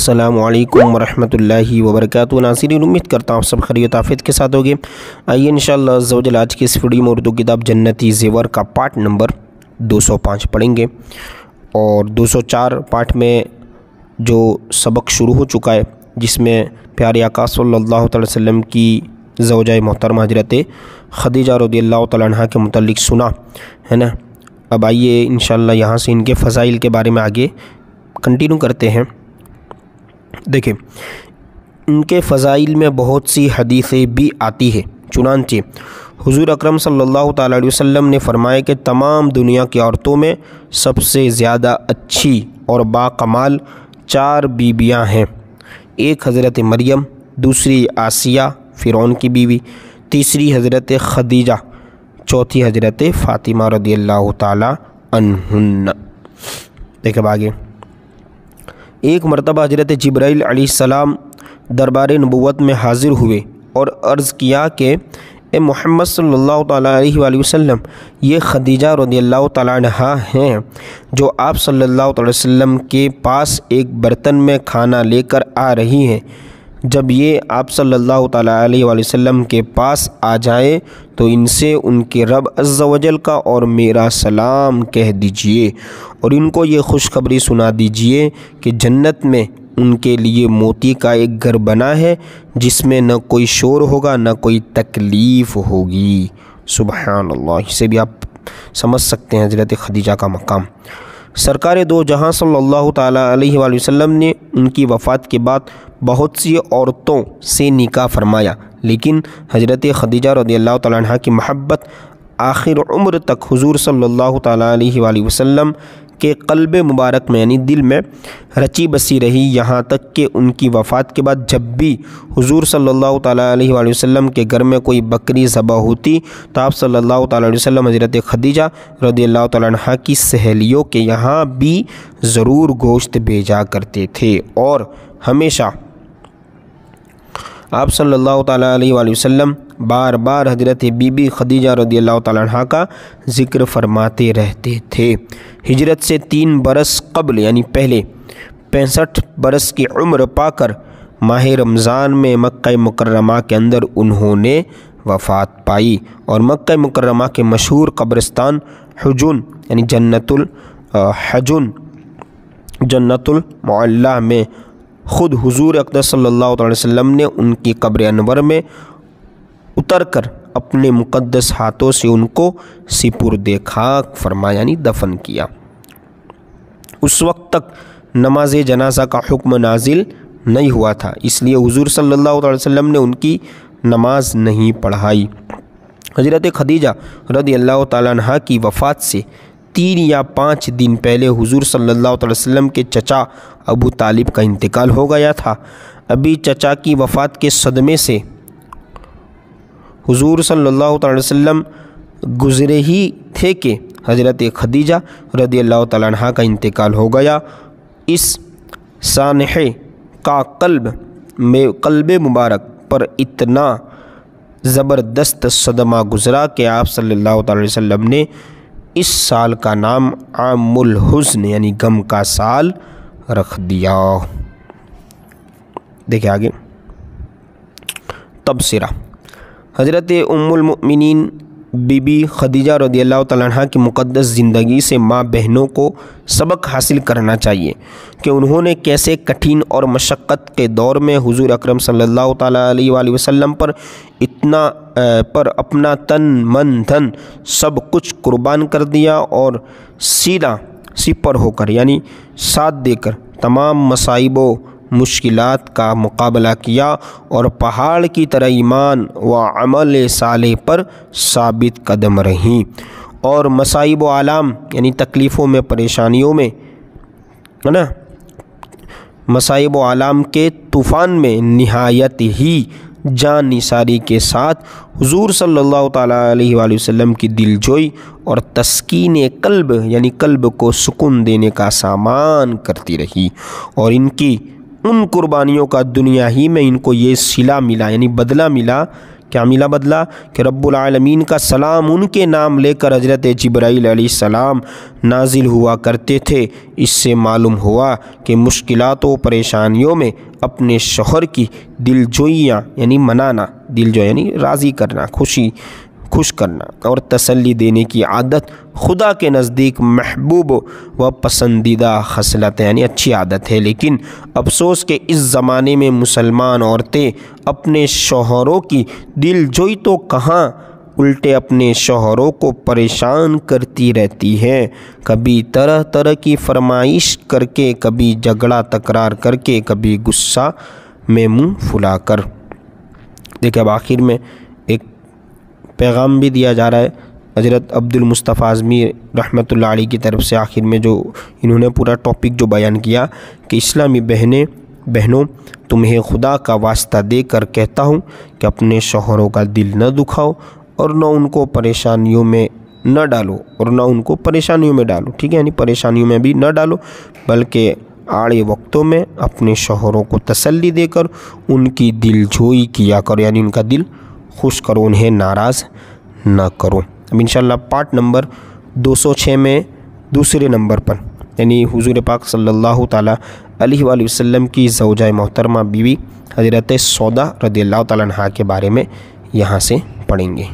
अस्सलामुअलैकुम वरहमतुल्लाहि वबरकातुहू। नाज़रीन, उम्मीद करता हूँ सब खैरियत आफियत के साथ होगे। आइए इंशाअल्लाह अज़्ज़ा वजल आज की इस वीडियो में उर्दू किताब जन्नती ज़ेवर का पार्ट नंबर 205 पढ़ेंगे। और 204 पार्ट में जो सबक शुरू हो चुका है, जिसमें प्यारे आका सल्लल्लाहु अलैहि वसल्लम की ज़ौजा मोहतरमा हज़रत खदीजा रज़ियल्लाहु तआला अन्हा के मुतल्लिक़ सुना है ना। अब आइए इंशाअल्लाह यहाँ से इनके फ़ज़ाइल के बारे में आगे कंटिन्यू करते हैं। देखिए, इनके फ़ज़ाइल में बहुत सी हदीसें भी आती है। चुनांचे हुज़ूर अकरम सल्लल्लाहु तआला अलैहि वसल्लम ने फ़रमाया कि तमाम दुनिया की औरतों में सबसे ज़्यादा अच्छी और बाकमाल 4 बीबियाँ हैं। एक हज़रत मरियम, दूसरी आसिया फ़िरौन की बीवी, तीसरी हज़रत खदीजा, चौथी हज़रत फ़ातिमा रज़ियल्लाहु तआला अन्हुन्ना। देखिए आगे, एक मरतबा हज़रत जिब्राइल अलैहिस्सलाम दरबार नबुव्वत में हाज़िर हुए और अर्ज़ किया कि ए मोहम्मद सल्लल्लाहु तआला अलैहि वसल्लम, ये खदीजा रज़ियल्लाहु तआला अन्हा हैं जो आप सल्लल्लाहु अलैहि वसल्लम के पास एक बर्तन में खाना लेकर आ रही हैं। जब ये आप सल्लल्लाहु तआला अलैहि वसल्लम के पास आ जाए तो इनसे उनके रब अज़्ज़ा वजल का और मेरा सलाम कह दीजिए और इनको ये खुशखबरी सुना दीजिए कि जन्नत में उनके लिए मोती का एक घर बना है जिसमें न कोई शोर होगा न कोई तकलीफ़ होगी। सुबहान अल्लाह। इसे भी आप समझ सकते हैं हज़रत खदीजा का मकाम। सरकार दो जहां सल्लल्लाहु तआला अलैहि वसल्लम ने उनकी वफ़ात के बाद बहुत सी औरतों से निकाह फरमाया, लेकिन हज़रत खदीजा रज़ियल्लाहु तआला अन्हा की महब्बत आखिर उम्र तक हुज़ूर सल्लल्लाहु तआला अलैहि वसल्लम के क़ल्ब मुबारक में यानी दिल में रची बसी रही। यहाँ तक कि उनकी वफ़ात के बाद जब भी हुज़ूर सल्लल्लाहु तआला अलैहि वसल्लम के घर में कोई बकरी ज़बह होती तो आप सल्लल्लाहु तआला अलैहि वसल्लम हज़रत खदीजा रज़ियल्लाहु तआला अन्हा की सहेलियों के यहाँ भी ज़रूर गोश्त भेजा करते थे और हमेशा आप सल्लल्लाहु तआला अलैहि वसल्लम बार बार हज़रत बीबी खदीजा रज़ियल्लाहु तआला अन्हा का ज़िक्र फरमाते रहते थे। हिजरत से 3 बरस कब्ल यानी पहले 65 बरस की उम्र पाकर माह रमज़ान में मक्का मुकर्रमा के अंदर उन्होंने वफ़ात पाई और मक्का मुकर्रमा के मशहूर कब्रिस्तान हुजुन यानी जन्नतुल मुअल्ला में ख़ुद हुज़ूर अक़दस सल्लल्लाहु अलैहि वसल्लम ने उनकी कब्र अनवर में उतरकर अपने मुक़द्दस हाथों से उनको सिपुर्दे खाक फरमाया यानी दफन किया। उस वक्त तक नमाज जनाजा का हुक्म नाजिल नहीं हुआ था, इसलिए हुज़ूर सल्लल्लाहु अलैहि वसल्लम ने उनकी नमाज नहीं पढ़ाई। हज़रत खदीजा रज़ियल्लाहु तआला अन्हा की वफ़ात से 3 या 5 दिन पहले हुज़ूर सल्लल्लाहु अलैहि वसल्लम के चचा अबू तालिब का इंतकाल हो गया था। अभी चचा की वफ़ात के सदमे से हुज़ूर सल्लल्लाहु अलैहि वसल्लम गुज़रे ही थे कि हज़रत खदीजा रज़ियल्लाहु तआला अन्हा का इंतकाल हो गया। इस सानहे का क़ल्ब मुबारक पर इतना ज़बरदस्त सदमा गुज़रा कि आप सल्लल्लाहु अलैहि वसल्लम ने इस साल का नाम आमुल हुज़्न यानी गम का साल रख दिया। देखिए आगे, तबसरा हज़रत उम्मुल मुमिनीन बीबी खदीजा रज़ियल्लाहु तआला अन्हा की मुक़द्दस ज़िंदगी से माँ बहनों को सबक हासिल करना चाहिए कि उन्होंने कैसे कठिन और मशक्क़त के दौर में हुज़ूर अकरम सल्लल्लाहु तआला अलैहि वसल्लम पर अपना तन मन धन सब कुछ कुर्बान कर दिया और सीधा सिपर होकर यानी साथ देकर तमाम मसाइबों मुश्किलात का मुकाबला किया और पहाड़ की तरह ईमान व अमल साले पर साबित कदम रहीं और मसाइब व आलाम यानी तकलीफ़ों में परेशानियों में है ना मसाइब व आलाम के तूफ़ान में निहायत ही जान निसारी के साथ हुज़ूर सल्लल्लाहु तआला अलैहि वसल्लम की दिलजोई और तस्कीन कल्ब यानी कल्ब को सुकून देने का सामान करती रही और इनकी उन कुर्बानियों का दुनिया ही में इनको ये सिला मिला यानी बदला मिला क्या मिला बदला कि रब्बुल आलमीन का सलाम उनके नाम लेकर हज़रत जिब्राईल अलैहिस्सलाम नाजिल हुआ करते थे। इससे मालूम हुआ कि मुश्किलातों परेशानियों में अपने शौहर की दिलजोइयाँ यानी मनाना, दिलजोई यानी राज़ी करना, खुश करना और तसल्ली देने की आदत खुदा के नज़दीक महबूब व पसंदीदा खसलत है, यानी अच्छी आदत है। लेकिन अफसोस के इस ज़माने में मुसलमान औरतें अपने शौहरों की दिलजोई तो कहाँ, उल्टे अपने शौहरों को परेशान करती रहती हैं। कभी तरह तरह की फरमाइश करके, कभी झगड़ा तकरार करके, कभी गुस्सा में मुँह फुलाकर। देखिए अब आखिर में एक पैगाम भी दिया जा रहा है हज़रत अब्दुल मुस्तफ़ा आज़मी रहमतुल्लाह अलैह की तरफ से। आखिर में जो इन्होंने पूरा टॉपिक जो बयान किया कि इस्लामी बहनों तुम्हें खुदा का वास्ता देकर कहता हूँ कि अपने शौहरों का दिल न दुखाओ और न उनको परेशानियों में न डालो और न उनको परेशानियों में डालो, ठीक है, यानी परेशानियों में भी न डालो, बल्कि आड़े वक्तों में अपने शौहरों को तसल्ली देकर उनकी दिलजोई किया करो, यानी उनका दिल खुश करो, उन्हें नाराज़ न करो। अब इंशाअल्लाह पार्ट नंबर 206 में दूसरे नंबर पर यानी हुज़ूर पाक सल्लल्लाहु ताला अलैहि वसल्लम की ज़ौजा मोहतरमा बीवी हज़रत सौदा रज़ियल्लाहु ताला अन्हा के बारे में यहाँ से पढ़ेंगे।